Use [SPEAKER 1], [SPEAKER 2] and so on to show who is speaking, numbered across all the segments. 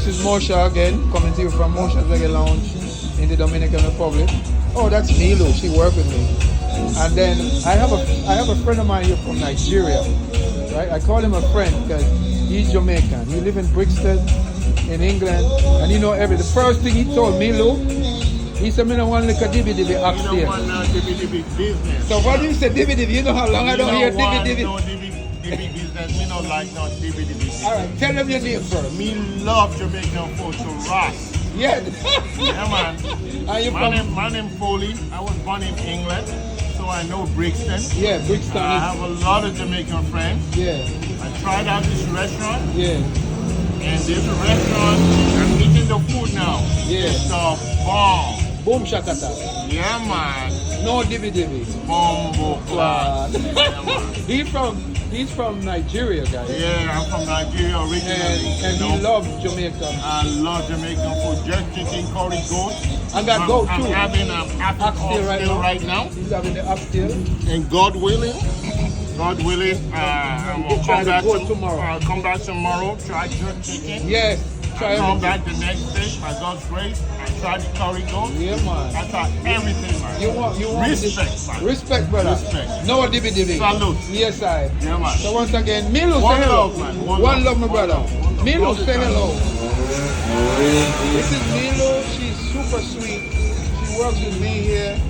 [SPEAKER 1] this is Mosha again, coming to you from Mosha's Reggae Lounge in the Dominican Republic. Oh, that's Milo. She worked with me. And then I have a friend of mine here from Nigeria. Right? I call him a friend because he's Jamaican. He live in Brixton, in England, and you know the first thing he told me, Lou, he said, "Me no want like a dibby dibby oxtail."
[SPEAKER 2] You don't want no dibby business.
[SPEAKER 1] So what do you say dibby dibby? You know how long I don't hear dibby dibby?
[SPEAKER 2] No dibby business. Me don't like no dibby business.
[SPEAKER 1] All right, tell them your name first.
[SPEAKER 2] Me love Jamaican food, so Ross.
[SPEAKER 1] Yeah.
[SPEAKER 2] Yeah, man.
[SPEAKER 1] Are you
[SPEAKER 2] My name Foley. I was born in England, so I know Brixton.
[SPEAKER 1] Yeah, Brixton.
[SPEAKER 2] I have a lot of Jamaican friends.
[SPEAKER 1] Yeah.
[SPEAKER 2] I tried out this restaurant.
[SPEAKER 1] Yeah.
[SPEAKER 2] And this restaurant, I'm eating the food now.
[SPEAKER 1] Yeah.
[SPEAKER 2] It's a bomb.
[SPEAKER 1] Boom shakata.
[SPEAKER 2] Yeah, man.
[SPEAKER 1] No dibby dibby.
[SPEAKER 2] Bombo class.
[SPEAKER 1] He's from Nigeria, guys.
[SPEAKER 2] Yeah, I'm from Nigeria originally.
[SPEAKER 1] And he loves Jamaican.
[SPEAKER 2] I love Jamaican food. Jerk chicken, curry goat.
[SPEAKER 1] I got goat too.
[SPEAKER 2] I'm having an oxtail right now.
[SPEAKER 1] He's having the oxtail.
[SPEAKER 2] And God willing, I will
[SPEAKER 1] try the goat tomorrow.
[SPEAKER 2] I'll come back tomorrow. Try jerk chicken.
[SPEAKER 1] Yes. Try
[SPEAKER 2] I'll come
[SPEAKER 1] everything.
[SPEAKER 2] back the next day. By God's grace, I try the curry goat.
[SPEAKER 1] Yeah, man.
[SPEAKER 2] I try everything, man.
[SPEAKER 1] You want
[SPEAKER 2] respect,
[SPEAKER 1] this.
[SPEAKER 2] man.
[SPEAKER 1] Respect, brother.
[SPEAKER 2] Respect.
[SPEAKER 1] No dibby dibby.
[SPEAKER 2] Salute.
[SPEAKER 1] Yes, I.
[SPEAKER 2] Yeah, man.
[SPEAKER 1] So once again, Milo,
[SPEAKER 2] One
[SPEAKER 1] say hello.
[SPEAKER 2] love, man.
[SPEAKER 1] One love, my brother. Milo,
[SPEAKER 2] All the
[SPEAKER 1] say
[SPEAKER 2] time.
[SPEAKER 1] hello. This is Milo. She's super sweet. She works with me here.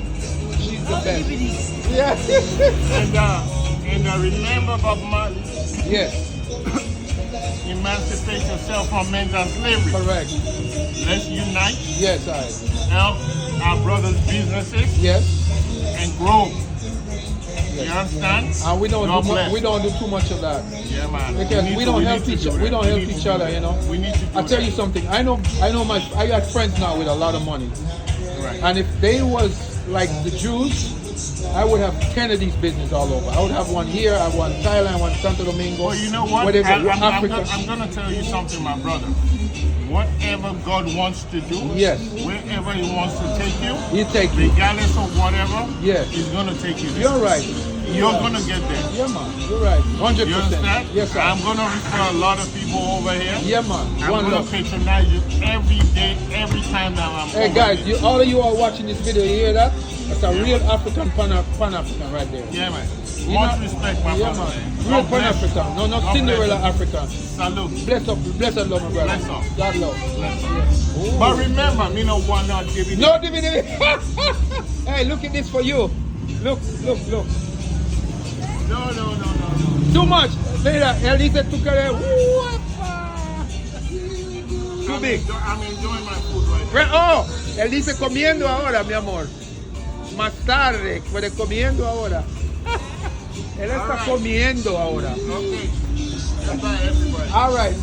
[SPEAKER 1] She's the best. Yeah.
[SPEAKER 2] And remember Bob Marley,
[SPEAKER 1] Yes.
[SPEAKER 2] emancipate yourself from mental slavery.
[SPEAKER 1] Correct.
[SPEAKER 2] Let's unite,
[SPEAKER 1] Yes, I.
[SPEAKER 2] help our brothers' businesses,
[SPEAKER 1] Yes.
[SPEAKER 2] and grow. You
[SPEAKER 1] Yes.
[SPEAKER 2] understand?
[SPEAKER 1] And we don't
[SPEAKER 2] God
[SPEAKER 1] do
[SPEAKER 2] bless.
[SPEAKER 1] we don't do too much of that
[SPEAKER 2] Yeah, man.
[SPEAKER 1] because we don't help
[SPEAKER 2] need to
[SPEAKER 1] each
[SPEAKER 2] do
[SPEAKER 1] we
[SPEAKER 2] that.
[SPEAKER 1] don't
[SPEAKER 2] We
[SPEAKER 1] help
[SPEAKER 2] need to
[SPEAKER 1] each
[SPEAKER 2] do
[SPEAKER 1] other.
[SPEAKER 2] that.
[SPEAKER 1] You know.
[SPEAKER 2] We need to do
[SPEAKER 1] I tell
[SPEAKER 2] that.
[SPEAKER 1] you something. I know I got friends now with a lot of money,
[SPEAKER 2] Right.
[SPEAKER 1] and if they was like the Jews, I would have 10 of these business all over. I would have one here, I have one in Thailand, one in Santo Domingo.
[SPEAKER 2] Well, you know what?
[SPEAKER 1] Whatever,
[SPEAKER 2] I'm
[SPEAKER 1] Africa.
[SPEAKER 2] going to tell you something, my brother. Whatever God wants to do,
[SPEAKER 1] Yes.
[SPEAKER 2] wherever He wants to take you,
[SPEAKER 1] You take it.
[SPEAKER 2] regardless of whatever,
[SPEAKER 1] Yes.
[SPEAKER 2] He's going to take you there.
[SPEAKER 1] You're right.
[SPEAKER 2] You're going to get there.
[SPEAKER 1] Yeah, man. You're right. 100%.
[SPEAKER 2] You understand?
[SPEAKER 1] Yes, sir.
[SPEAKER 2] I'm going to refer a lot of people over here.
[SPEAKER 1] Yeah, man.
[SPEAKER 2] I'm
[SPEAKER 1] One
[SPEAKER 2] going
[SPEAKER 1] love.
[SPEAKER 2] to patronize you every day, every time that I'm
[SPEAKER 1] Hey
[SPEAKER 2] over
[SPEAKER 1] guys,
[SPEAKER 2] here.
[SPEAKER 1] all of you are watching this video. You hear that? That's a real African Pan-African right there.
[SPEAKER 2] Yeah, man.
[SPEAKER 1] You
[SPEAKER 2] Much
[SPEAKER 1] know-
[SPEAKER 2] respect, my
[SPEAKER 1] Yeah,
[SPEAKER 2] brother.
[SPEAKER 1] man. Real
[SPEAKER 2] God bless you.
[SPEAKER 1] Pan-African. No, not
[SPEAKER 2] God
[SPEAKER 1] Cinderella
[SPEAKER 2] bless you.
[SPEAKER 1] African.
[SPEAKER 2] Salute.
[SPEAKER 1] Bless love, my brother.
[SPEAKER 2] Bless up.
[SPEAKER 1] God love.
[SPEAKER 2] Bless up. But remember, me no one not giving
[SPEAKER 1] No, DVD. Hey, look at this for you. Look.
[SPEAKER 2] No.
[SPEAKER 1] Too much. Mira, Elisa took it. Too big.
[SPEAKER 2] I'm enjoying my food right
[SPEAKER 1] Oh, él dice comiendo ahora, mi amor. Más tarde, puede comiendo ahora. Él está
[SPEAKER 2] All right.
[SPEAKER 1] comiendo ahora.
[SPEAKER 2] now. Okay. Bye, everybody.
[SPEAKER 1] All right.